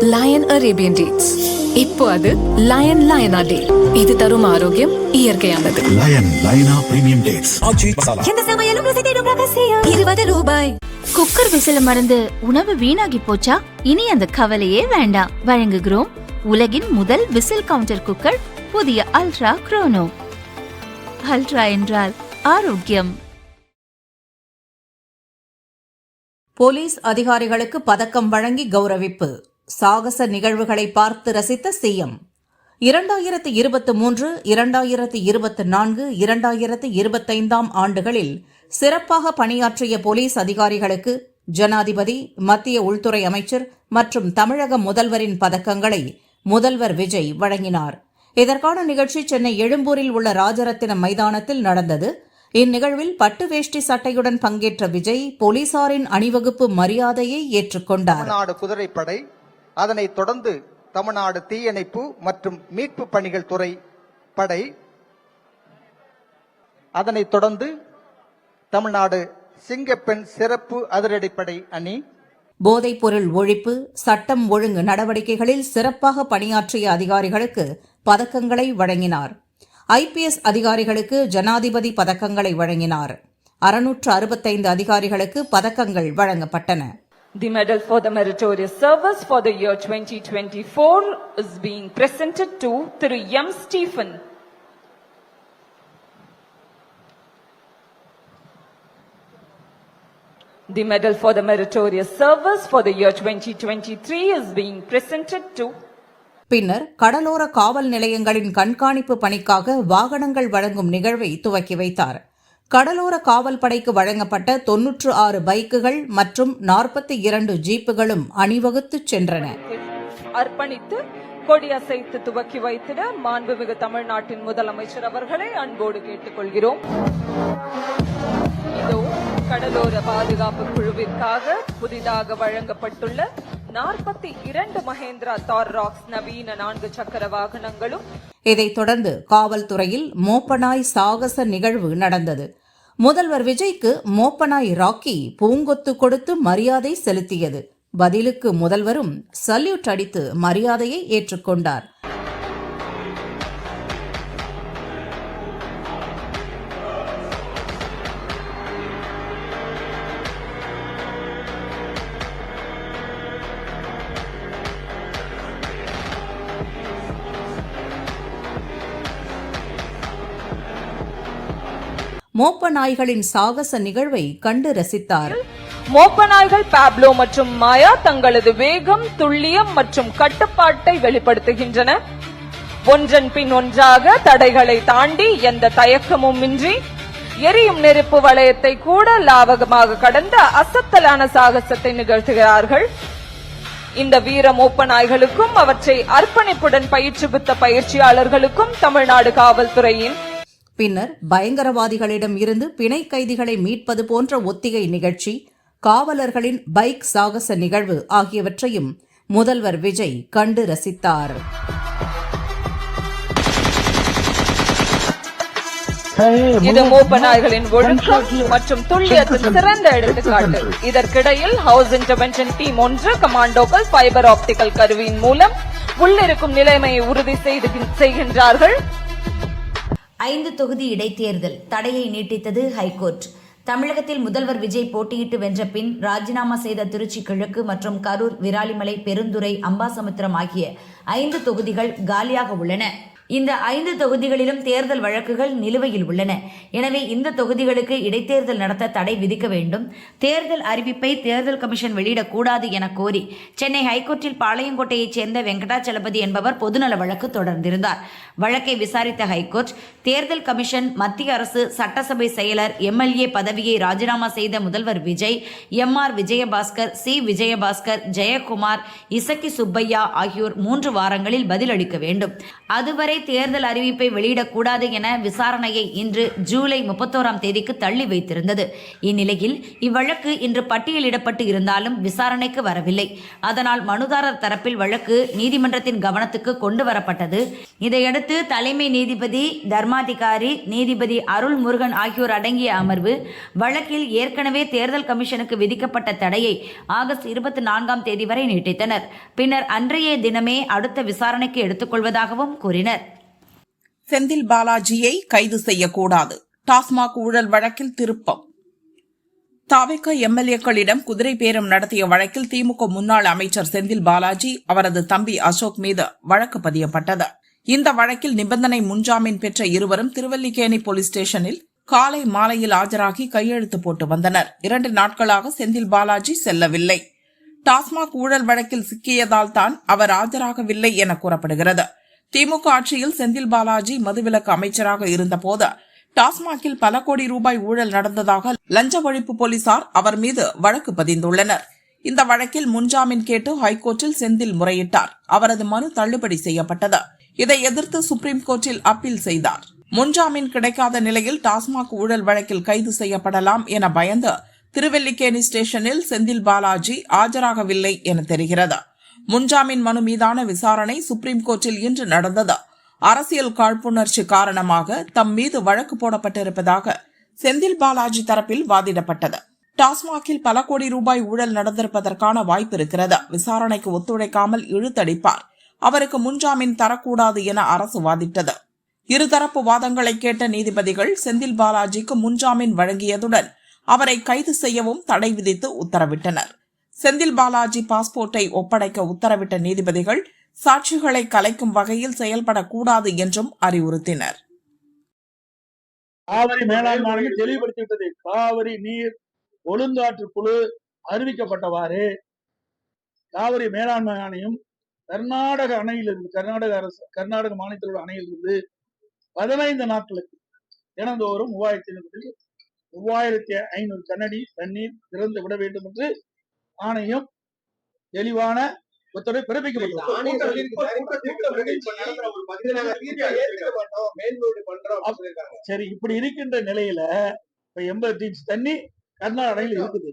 Line Arabian dates. இப்போ அது line லயனா டே. இது தரும் ஆரோக்கியம் இயற்கையானது. லயன் லயனா பிரீமியம் டேட்ஸ். எந்த சமையலும் ருசி தேடும் ரகசியம். 20 ரூபாய். குக்கர் விசில மறந்து உணவு வீணாகி போச்சா? இனி அந்த கவலையே வேண்டாம். வழங்குகிறோம் உலகின் முதல் விசில் கவுண்டர் குக்கர், புதிய அல்ட்ரா குரோனோ. அல்ட்ரா என்றால் ஆரோக்கியம். போலீஸ் அதிகாரிகளுக்கு பதக்கம் வழங்கி கௌரவிப்பு. சாகச நிகழ்வுகளை பார்த்து ரசித்த சிஎம். 2023, 2024, 2025 ஆண்டுகளில் சிறப்பாக பணியாற்றிய போலீஸ் அதிகாரிகளுக்கு ஜனாதிபதி, மத்திய உள்துறை அமைச்சர் மற்றும் தமிழக முதல்வரின் பதக்கங்களை முதல்வர் விஜய் வழங்கினார். இதற்கான நிகழ்ச்சி சென்னை எழும்பூரில் உள்ள ராஜரத்தினம் மைதானத்தில் நடந்தது. இந்நிகழ்வில் பட்டு வேஷ்டி சட்டையுடன் பங்கேற்ற விஜய் போலீசாரின் அணிவகுப்பு மரியாதையை ஏற்றுக்கொண்டார். தமிழ்நாடு குதிரைப்படை, அதனைத் தொடர்ந்து தமிழ்நாடு தீயணைப்பு மற்றும் மீட்பு பணிகள் துறை படை, அதனைத் தொடர்ந்து தமிழ்நாடு சிங்கப்பெண் சிறப்பு அதிரடிப்படை அணி. போதைப்பொருள் ஒழிப்பு, சட்டம் ஒழுங்கு நடவடிக்கைகளில் சிறப்பாக பணியாற்றிய அதிகாரிகளுக்கு பதக்கங்களை வழங்கினார். IPS அதிகாரிகளுக்கு ஜனாதிபதி பதக்கங்களை வழங்கினார். 665 அதிகாரிகளுக்கு பதக்கங்கள் வழங்கப்பட்டன. The medal for the meritorious service for the year 2024 is being presented to Thiru M. Stephen. The medal for the meritorious service for the year 2023 is being presented to. பின்னர் கடலோர காவல் நிலையங்களின் கண்காணிப்பு பணிக்காக வாகனங்கள் வழங்கும் நிகழ்வை துவக்கி வைத்தார். கடலோர காவல் படைக்கு வழங்கப்பட்ட 96 பைக்குகள் மற்றும் 42 ஜீப்புகளும் அணிவகுத்து சென்றன. அர்ப்பணித்து கொடியசைத்து துவக்கி வைத்திட மாண்புமிகு தமிழ்நாட்டின் முதலமைச்சர் அவர்களை அன்போடு கேட்டுக்கொள்கிறோம். இதோ கடலோர பாதுகாப்பு குழுவிற்காக புதிதாக வழங்கப்பட்டுள்ள 42 மஹேந்திரா தார் ராக்ஸ் நவீன 4 சக்கர வாகனங்களும். இதைத் தொடர்ந்து காவல்துறையில் மோப்பனாய் சாகச நிகழ்வு நடந்தது. முதல்வர் விஜய்க்கு மோப்பனாய் ராக்கி பூங்கொத்து கொடுத்து மரியாதை செலுத்தியது. பதிலுக்கு முதல்வரும் சல்யூட் அடித்து மரியாதையை ஏற்றுக்கொண்டார். மோப்ப நாய்களின் சாகச நிகழ்வை கண்டு ரசித்தார். மோப்ப நாய்கள் பாப்லோ மற்றும் மாயா தங்களது வேகம், துல்லியம் மற்றும் கட்டுப்பாட்டை வெளிப்படுத்துகின்றன. ஒன்றன் பின் ஒன்றாக தடைகளை தாண்டி எந்த தயக்கமும் இன்றி எரியும் நெருப்பு வளையத்தை கூட லாவகமாக கடந்த அசத்தலான சாகசத்தை நிகழ்த்துகிறார்கள். இந்த வீர மோப்ப நாய்களுக்கும் அவற்றை அர்ப்பணிப்புடன் பயிற்றுவித்த பயிற்சியாளர்களுக்கும் தமிழ்நாடு காவல்துறையின். பின்னர் பயங்கரவாதிகளிடம் இருந்து பிணை கைதிகளை மீட்பது போன்ற ஒத்திகை நிகழ்ச்சி, காவலர்களின் பைக் சாகச நிகழ்வு ஆகியவற்றையும் முதல்வர் விஜய் கண்டு ரசித்தார். இது மோப்ப நாய்களின் ஒழுக்கம் மற்றும் துல்லியத்தின் சிறந்த எடுத்துக்காட்டு. இதற்கிடையில் ஹவுஸ் இன்டர்வென்ஷன் டீம் ஒன்று கமாண்டோக்கள் ஃபைபர் ஆப்டிக்கல் கருவியின் மூலம் உள்ளிருக்கும் நிலைமையை உறுதி செய்கின்றார்கள். 5 தொகுதி இடைத்தேர்தல் தடையை நீட்டித்தது ஹைகோர்ட். தமிழகத்தில் முதல்வர் விஜய் போட்டியிட்டு வென்ற பின் ராஜினாமா செய்த திருச்சி கிழக்கு மற்றும் கரூர், விராலிமலை, பெருந்துறை, அம்பாசமுத்திரம் ஆகிய 5 தொகுதிகள் காலியாக உள்ளன. இந்த 5 தொகுதிகளிலும் தேர்தல் வழக்குகள் நிலுவையில் உள்ளன. எனவே இந்த தொகுதிகளுக்கு இடைத்தேர்தல் நடத்த தடை விதிக்க வேண்டும். தேர்தல் அறிவிப்பை தேர்தல் கமிஷன் வெளியிடக்கூடாது என கோரி சென்னை ஹைகோர்ட்டில் பாளையங்கோட்டையைச் சேர்ந்த வெங்கடாச்சலபதி என்பவர் பொதுநல வழக்கு தொடர்ந்திருந்தார். வழக்கை விசாரித்த ஹைகோர்ட், தேர்தல் கமிஷன், மத்திய அரசு, சட்டசபை செயலர், MLA பதவியை ராஜினாமா செய்த முதல்வர் விஜய், MR விஜயபாஸ்கர், C விஜயபாஸ்கர், ஜெயக்குமார், இசக்கி சுப்பையா ஆகியோர் 3 வாரங்களில் பதிலளிக்க வேண்டும். அதுவரை தேர்தல் அறிவிப்பை வெளியிடக்கூடாது என விசாரணையை இன்று ஜூலை 31ஆம் தேதிக்கு தள்ளி வைத்திருந்தது. இந்நிலையில் இவ்வழக்கு இன்று பட்டியலிடப்பட்டு இருந்தாலும் விசாரணைக்கு வரவில்லை. அதனால் மனுதாரர் தரப்பில் வழக்கு நீதிமன்றத்தின் கவனத்துக்கு கொண்டு வரப்பட்டது. இதையடுத்து தலைமை நீதிபதி, தர்மாதிகாரி நீதிபதி அருள்முருகன் ஆகியோர் அடங்கிய அமர்வு வழக்கில் ஏற்கனவே தேர்தல் கமிஷனுக்கு விதிக்கப்பட்ட தடையை ஆகஸ்ட் 24ஆம் தேதி வரை நீட்டித்தனர். பின்னர் அன்றைய தினமே அடுத்த விசாரணைக்கு எடுத்துக்கொள்வதாகவும் கூறினர். செந்தில் பாலாஜியை கைது செய்யக்கூடாது, டாஸ்மாக் ஊழல் வழக்கில் திருப்பம். தவிக எம்எல்ஏக்களிடம் குதிரை பேரம் நடத்திய வழக்கில் திமுக முன்னாள் அமைச்சர் செந்தில் பாலாஜி, அவரது தம்பி அசோக் மீது வழக்கு பதியப்பட்டது. இந்த வழக்கில் நிபந்தனை முன்ஜாமீன் பெற்ற இருவரும் திருவல்லிக்கேணி போலீஸ் ஸ்டேஷனில் காலை மாலையில் ஆஜராகி கையெழுத்து போட்டு வந்தனர். 2 நாட்களாக செந்தில் பாலாஜி செல்லவில்லை. டாஸ்மாக் ஊழல் வழக்கில் சிக்கியதால் தான் அவர் ஆஜராகவில்லை என கூறப்படுகிறது. திமுக ஆட்சியில் செந்தில் பாலாஜி மதுவிலக்கு அமைச்சராக இருந்தபோது டாஸ்மாகில் பல கோடி ரூபாய் ஊழல் நடந்ததாக லஞ்ச ஒழிப்பு போலீசார் அவர் மீது வழக்கு பதிந்துள்ளனர். இந்த வழக்கில் முன்ஜாமீன் கேட்டு ஹைகோர்ட்டில் செந்தில் முறையிட்டார். அவரது மனு தள்ளுபடி செய்யப்பட்டது. இதை எதிர்த்து சுப்ரீம் கோர்ட்டில் அப்பீல் செய்தார். முன்ஜாமீன் கிடைக்காத நிலையில் டாஸ்மாக் ஊழல் வழக்கில் கைது செய்யப்படலாம் என பயந்து திருவல்லிக்கேணி ஸ்டேஷனில் செந்தில் பாலாஜி ஆஜராகவில்லை என தெரிகிறது. முன்ஜாமீன் மனு மீதான விசாரணை சுப்ரீம் கோர்ட்டில் இன்று நடந்தது. அரசியல் காழ்ப்புணர்ச்சி காரணமாக தம் மீது வழக்கு போடப்பட்டிருப்பதாக செந்தில் பாலாஜி தரப்பில் வாதிடப்பட்டது. டாஸ்மாகில் பல கோடி ரூபாய் ஊழல் நடந்திருப்பதற்கான வாய்ப்பு இருக்கிறது. விசாரணைக்கு ஒத்துழைக்காமல் இழுத்தடிப்பார். அவருக்கு முன்ஜாமீன் தரக்கூடாது என அரசு வாதிட்டது. இருதரப்பு வாதங்களை கேட்ட நீதிபதிகள் செந்தில் பாலாஜிக்கு முன்ஜாமீன் வழங்கியதுடன் அவரை கைது செய்யவும் தடை விதித்து உத்தரவிட்டனர். செந்தில் பாலாஜி பாஸ்போர்ட்டை ஒப்படைக்க உத்தரவிட்ட நீதிபதிகள் சாட்சிகளை கலைக்கும் வகையில் செயல்படக்கூடாது என்றும் அறிவுறுத்தினர். காவிரி மேலாண்மை ஆணையம் தெளிவுபடுத்திவிட்டது. காவிரி நீர் ஒழுங்காற்று குழு அறிவிக்கப்பட்டவாறு காவிரி மேலாண்மை ஆணையம் கர்நாடக அணையிலிருந்து, கர்நாடக மாநிலத்தில் உள்ள அணையிலிருந்து 15 நாட்களுக்கு தினந்தோறும் 3500 கனஅடி தண்ணீர் திறந்து விட வேண்டும் என்று ஆணையம் தெளிவான உத்தரவை பிறப்பிக்கப்பட்டது. சரி, இப்படி இருக்கின்ற நிலையில இப்ப 80 டிஎம்சி தண்ணி கர்நாடக அணையில் இருக்குது.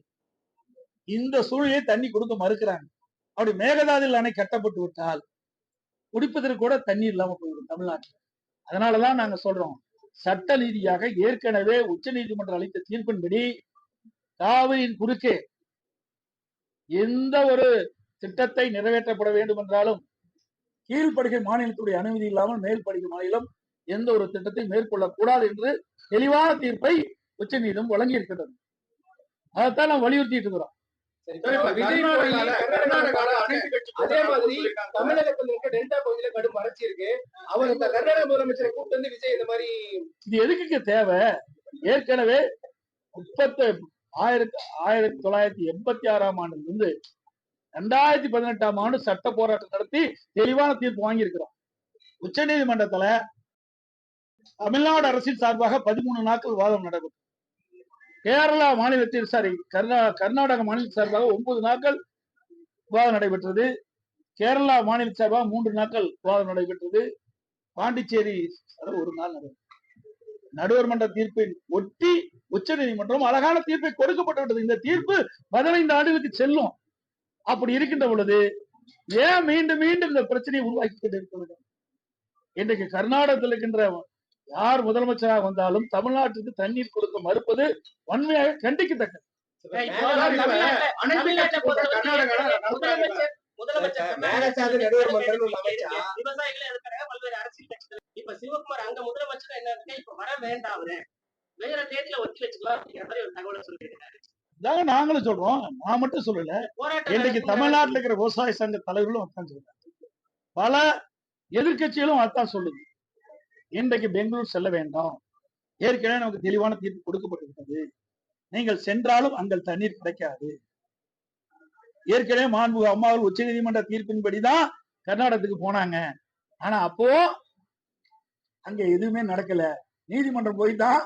இந்த சூழ்நிலையை தண்ணி கொடுக்க மறுக்கிறாங்க. அப்படி மேகதாதுவில் அணை கட்டப்பட்டு விட்டால் குடிப்பதற்கு கூட தண்ணீர் இல்லாம போயிடும் தமிழ்நாட்டில். அதனாலதான் நாங்க சொல்றோம், சட்ட ரீதியாக ஏற்கனவே உச்ச நீதிமன்றம் அளித்த தீர்ப்பின்படி காவிரியின் குறுக்கே எந்த ஒரு திட்டத்தை நிறைவேற்றப்பட வேண்டும் என்றாலும் கீழ்ப்படுகை மாநிலத்துடைய அனுமதி இல்லாமல் மேல்படுகை மாநிலம் எந்த ஒரு திட்டத்தை மேற்கொள்ளக்கூடாது என்று தெளிவான தீர்ப்பை உச்ச நீதிமன்றம் வழங்கி இருக்கிறது. அதைத்தான் நாம் வலியுறுத்திட்டு இருக்கிறோம். அதே மாதிரி தமிழகத்தில் இருக்க டெல்டா பகுதியில கடும் வறட்சி இருக்கு. அவர் இந்த கர்நாடக முதலமைச்சரை கூப்பிட்டு வந்து விஜய் இந்த மாதிரி இது எதுக்கு தேவை? ஏற்கனவே 1986ஆம் ஆண்டிலிருந்து 2018ஆம் ஆண்டு சட்ட போராட்டம் நடத்தி தெளிவான தீர்ப்பு வாங்கி இருக்கிறோம். உச்ச நீதிமன்றத்துல தமிழ்நாடு அரசின் சார்பாக 13 நாட்கள் வாதம் நடைபெற்றது. கேரளா மாநிலத்தில் கர்நாடக மாநில சார்பாக 9 நாட்கள் விவாதம் நடைபெற்றது. கேரளா மாநில சார்பாக 3 நாட்கள் விவாதம் நடைபெற்றது. பாண்டிச்சேரி 1 நாள் நடைபெற்றது. நடுவர் மன்ற தீர்ப்பை ஒட்டி உச்ச நீதிமன்றம் அழகான தீர்ப்பை கொடுக்கப்பட்டுவிட்டது. இந்த தீர்ப்பு 15 ஆண்டுகளுக்கு செல்லும். அப்படி இருக்கின்ற பொழுது ஏன் மீண்டும் மீண்டும் இந்த பிரச்சனையை உருவாக்கி கொண்டிருக்க வேண்டும்? இன்றைக்கு கர்நாடகத்தில் இருக்கின்ற யார் முதலமைச்சராக வந்தாலும் தமிழ்நாட்டுக்கு தண்ணீர் கொடுக்க மறுப்பது வன்மையாக கண்டிக்கத்தக்கது. சிவகுமார் அங்க முதலமைச்சர் என்ன இப்ப வர வேண்டாம், வேற தேதியில ஒத்தி வச்சுக்கலாம் ஒரு தகவலை சொல்லியிருக்காரு. நாங்களும் சொல்றோம், நான் மட்டும் சொல்லல. இன்றைக்கு தமிழ்நாட்டில் இருக்கிற விவசாய சங்க தலைவர்களும் அதான் சொல்றாங்க. பல எதிர்கட்சிகளும் அதான் சொல்லுது. இன்றைக்கு பெங்களூர் செல்ல வேண்டாம், ஏற்கனவே நமக்கு தெளிவான தீர்ப்பு கொடுக்கப்பட்டிருக்கிறது. நீங்கள் சென்றாலும் அங்கே தண்ணீர் கிடைக்காது. ஏற்கனவே மாண்புமிகு அம்மாவில் உச்ச நீதிமன்ற தீர்ப்பின்படிதான் கர்நாடகத்துக்கு போனாங்க. ஆனா அப்போ அங்க எதுவுமே நடக்கல. நீதிமன்றம் போய் தான்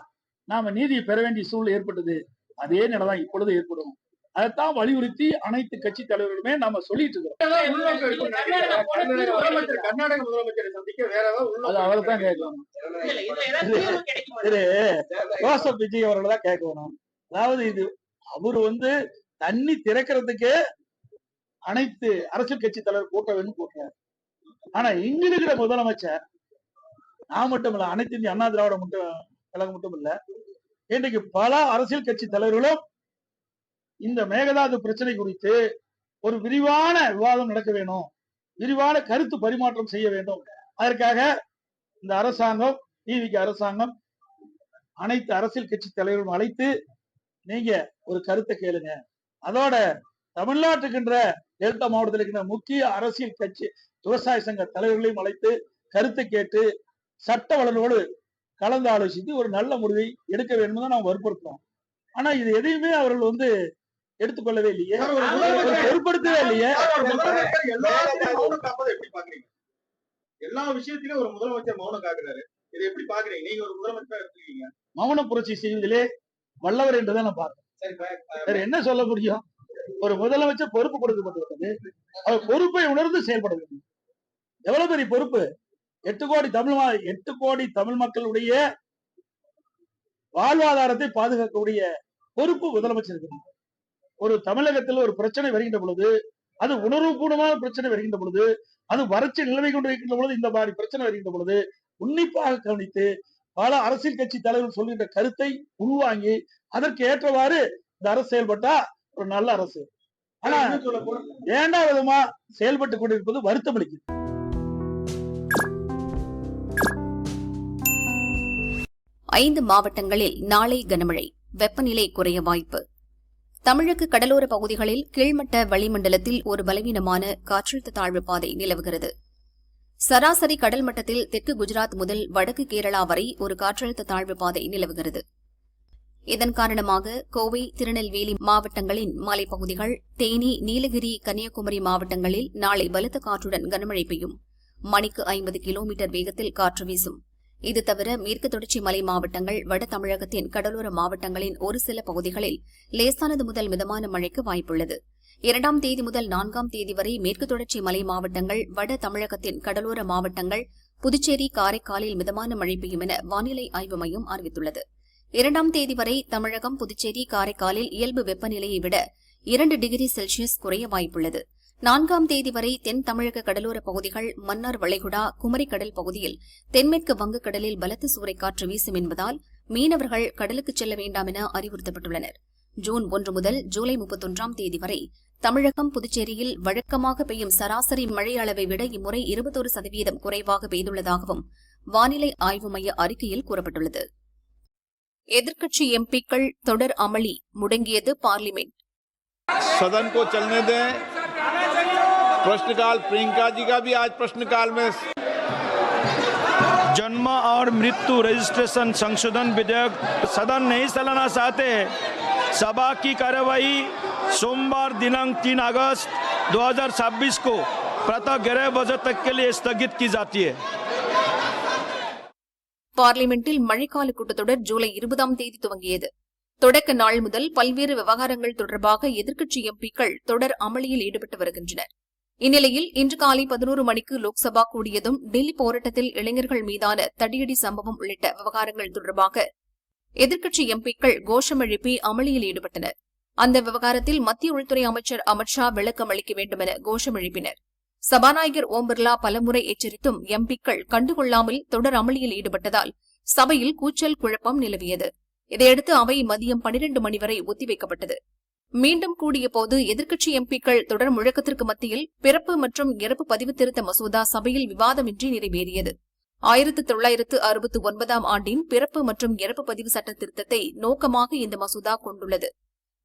நாம நீதியை பெற வேண்டிய சூழ்நிலை ஏற்பட்டது. அதே நிலைதான் இப்பொழுது ஏற்படும். அதைத்தான் வலியுறுத்தி அனைத்து கட்சி தலைவர்களுமே நாம சொல்லிட்டு இருக்கிறோம். உள்நோக்கம் இருக்கும்னு நினைக்கிறீங்களா? கர்நாடக முதலமைச்சரை சந்திக்க வேற ஏதாவது அது உள்நோக்கம் அவரை தான் கேட்கணும். திரு ஜோசப் விஜய் அவர்களை தான் கேட்கணும். அதாவது இது அவரு தண்ணி திறக்கிறதுக்கே அனைத்து அரசியல் கட்சி தலைவர் கூட்ட வேணும் கூட்டுறாரு. ஆனா இங்க இருக்கிற முதலமைச்சர் நான் மட்டும் இல்ல, அனைத்து இந்திய அண்ணா திராவிட கழகம் மட்டும் இல்ல, இன்றைக்கு பல அரசியல் கட்சி தலைவர்களும் இந்த மேகதாது பிரச்சனை குறித்து ஒரு விரிவான விவாதம் நடக்க வேணும், விரிவான கருத்து பரிமாற்றம் செய்ய வேண்டும். அதற்காக இந்த அரசாங்கம், டிவிக்கு அரசாங்கம் அனைத்து அரசியல் கட்சி தலைவர்களும் அழைத்து நீங்க ஒரு கருத்தை கேளுங்க. அதோட தமிழ்நாட்டுக்கின்ற டெல்டா மாவட்டத்தில் இருக்கின்ற முக்கிய அரசியல் கட்சி விவசாய சங்க தலைவர்களையும் அழைத்து கருத்தை கேட்டு சட்ட வல்லுநரோடு கலந்து ஆலோசித்து ஒரு நல்ல முடிவை எடுக்க வேண்டும் தான் நாம் வற்புறுத்தோம். ஆனா இது எதையுமே அவர்கள் எடுத்துக்கொள்ளவே இல்லையே, பொருட்படுத்தவே இல்லையே. எல்லா விஷயத்திலும் ஒரு முதலமைச்சர் மௌனம் காக்குறாரு, இதை எப்படி பாக்குறீங்க? நீங்க ஒரு முதலமைச்சர் இருக்கீங்க. மௌன புரட்சி செய்வதிலே வல்லவர் என்றுதான் நான் பார்க்கிறேன். வேற என்ன சொல்ல முடியும்? ஒரு முதலமைச்சர் பொறுப்பு கொடுக்கப்பட்டிருக்கிறது, அவர் பொறுப்பை உணர்ந்து செயல்பட வேண்டும். எவ்வளவு பெரிய பொறுப்பு! 8 கோடி தமிழ் மக்களுடைய வாழ்வாதாரத்தை பாதுகாக்கக்கூடிய பொறுப்பு முதலமைச்சர். ஒரு தமிழகத்தில் ஒரு பிரச்சனை வருகின்ற பொழுது, அது உணர்வுபூர்வமான பிரச்சனை வருகின்ற பொழுது, அது வறட்சி நிலைமை கொண்டு இருக்கின்ற பொழுது, இந்த மாதிரி பிரச்சனை வருகின்ற பொழுது உன்னிப்பாக கவனித்து பல அரசியல் கட்சி தலைவர்கள் சொல்கின்ற கருத்தை உள்வாங்கி அதற்கு ஏற்றவாறு இந்த அரசு செயல்பட்டா ஒரு நல்ல அரசு. ஆனா ஏண்டா விதமா செயல்பட்டு கொண்டிருப்பது வருத்தம் அளிக்குது. ஐந்து மாவட்டங்களில் நாளை கனமழை, வெப்பநிலை குறைய வாய்ப்பு. தமிழக கடலோர பகுதிகளில் கீழ்மட்ட வளிமண்டலத்தில் ஒரு பலவீனமான காற்றழுத்த தாழ்வு பாதை நிலவுகிறது. சராசரி கடல் மட்டத்தில் தெற்கு குஜராத் முதல் வடக்கு கேரளா வரை ஒரு காற்றழுத்த தாழ்வு பாதை நிலவுகிறது. இதன் காரணமாக கோவை, திருநெல்வேலி மாவட்டங்களின் மலைப்பகுதிகள், தேனி, நீலகிரி, கன்னியாகுமரி மாவட்டங்களில் நாளை பலத்த காற்றுடன் கனமழை பெய்யும். மணிக்கு 50 கிலோமீட்டர் வேகத்தில் காற்று வீசும். இது தவிர மேற்கு தொடர்ச்சி மலை மாவட்டங்கள், வட தமிழகத்தின் கடலோர மாவட்டங்களின் ஒரு சில பகுதிகளில் லேசானது முதல் மிதமான மழைக்கு வாய்ப்புள்ளது. 2ஆம் தேதி முதல் 4ஆம் தேதி வரை மேற்கு தொடர்ச்சி மலை மாவட்டங்கள், வட தமிழகத்தின் கடலோர மாவட்டங்கள், புதுச்சேரி, காரைக்காலில் மிதமான மழை பெய்யும் என வானிலை ஆய்வு மையம் அறிவித்துள்ளது. 2ஆம் தேதி வரை தமிழகம், புதுச்சேரி, காரைக்காலில் இயல்பு வெப்பநிலையை விட 2 டிகிரி செல்சியஸ் குறைய வாய்ப்புள்ளது. 4ஆம் தேதி வரை தென் தமிழக கடலோர பகுதிகள், மன்னார் வளைகுடா, குமரிக்கடல் பகுதியில் தென்மேற்கு வங்கக்கடலில் பலத்த சூறைக்காற்று வீசும் என்பதால் மீனவர்கள் கடலுக்கு செல்ல வேண்டாம் என அறிவுறுத்தப்பட்டுள்ளனர். ஜூன் 1 முதல் ஜூலை 31ஆம் தேதி வரை தமிழகம், புதுச்சேரியில் வழக்கமாக பெய்யும் சராசரி மழை அளவை விட இம்முறை 21% குறைவாக பெய்துள்ளதாகவும் வானிலை ஆய்வு மைய அறிக்கையில் கூறப்பட்டுள்ளது. எதிர்க்கட்சி எம்பிக்கள் தொடர் அமளி, முடங்கியது பார்லிமெண்ட். सदन को चलने दें। प्रश्नकाल प्रियंका जी का भी आज प्रश्नकाल में जन्म और मृत्यु रजिस्ट्रेशन संशोधन विधेयक सदन नहीं चलाना चाहते। सभा की कार्यवाही सोमवार दिनांक 3 अगस्त 2026 को प्रातः 11 बजे तक के लिए स्थगित की जाती है. பார்லிமெண்டில் மழைக்கால கூட்டத்தொடர் ஜூலை 20ஆம் தேதி துவங்கியது. தொடக்க நாள் முதல் பல்வேறு விவகாரங்கள் தொடர்பாக எதிர்க்கட்சி எம்பிக்கள் தொடர் அமளியில் ஈடுபட்டு வருகின்றனர். இந்நிலையில் இன்று காலை 11 மணிக்கு லோக்சபா கூடியதும் டெல்லி போராட்டத்தில் இளைஞர்கள் மீதான தடியடி சம்பவம் உள்ளிட்ட விவகாரங்கள் தொடர்பாக எதிர்க்கட்சி எம்பிக்கள் கோஷம் எழுப்பி அமளியில் ஈடுபட்டனர். அந்த விவகாரத்தில் மத்திய உள்துறை அமைச்சர் அமித் ஷா விளக்கம் அளிக்க வேண்டும் என கோஷம் எழுப்பினர். சபாநாயகர் ஓம் பிர்லா பலமுறை எச்சரித்தும் எம்பிக்கள் கண்டுகொள்ளாமல் தொடர் அமளியில் ஈடுபட்டதால் சபையில் கூச்சல் குழப்பம் நிலவியது. இதையடுத்து அவை மதியம் 12 மணி வரை ஒத்திவைக்கப்பட்டது. மீண்டும் கூடியபோது எதிர்க்கட்சி எம்பிக்கள் தொடர் முழக்கத்திற்கு மத்தியில் பிறப்பு மற்றும் இறப்பு பதிவு திருத்த மசோதா சபையில் விவாதமின்றி நிறைவேறியது. 1969ஆம் ஆண்டின் பிறப்பு மற்றும் இறப்பு பதிவு சட்ட திருத்தத்தை நோக்கமாக இந்த மசோதா கொண்டுள்ளது.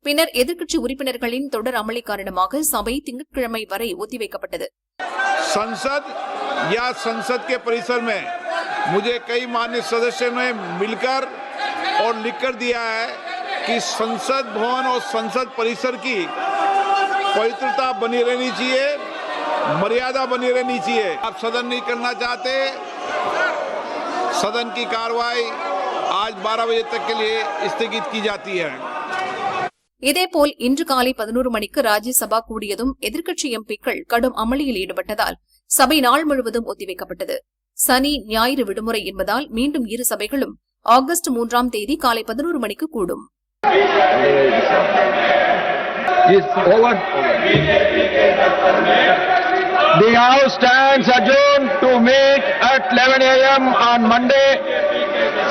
பின்னர் எதிர்க்கட்சி உறுப்பினர்களின் தொடர் அமளி காரணமாக சபை திங்கட்கிழமை வரை ஒத்திவைக்கப்பட்டது. संसद के परिसर में मुझे कई मान्य सदस्यों ने मिलकर और लिखकर दिया है कि संसद भवन और संसद परिसर की पवित्रता बनी रहनी चाहिए, मर्यादा बनी रहनी चाहिए. आप सदन नहीं करना चाहते, सदन की कार्रवाई आज 12 बजे तक के लिए स्थगित की जाती है. இதேபோல் இன்று காலை 11 மணிக்கு ராஜ்யசபா கூடியதும் எதிர்க்கட்சி எம்பிக்கள் கடும் அமளியில் ஈடுபட்டதால் சபை நாள் முழுவதும் ஒத்திவைக்கப்பட்டது. சனி ஞாயிறு விடுமுறை என்பதால் மீண்டும் இரு சபைகளும் ஆகஸ்ட் 3ஆம் தேதி காலை 11 மணிக்கு கூடும். The House stands adjourned to meet at 11 a.m. on Monday,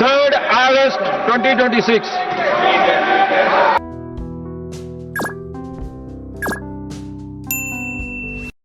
3rd August 2026.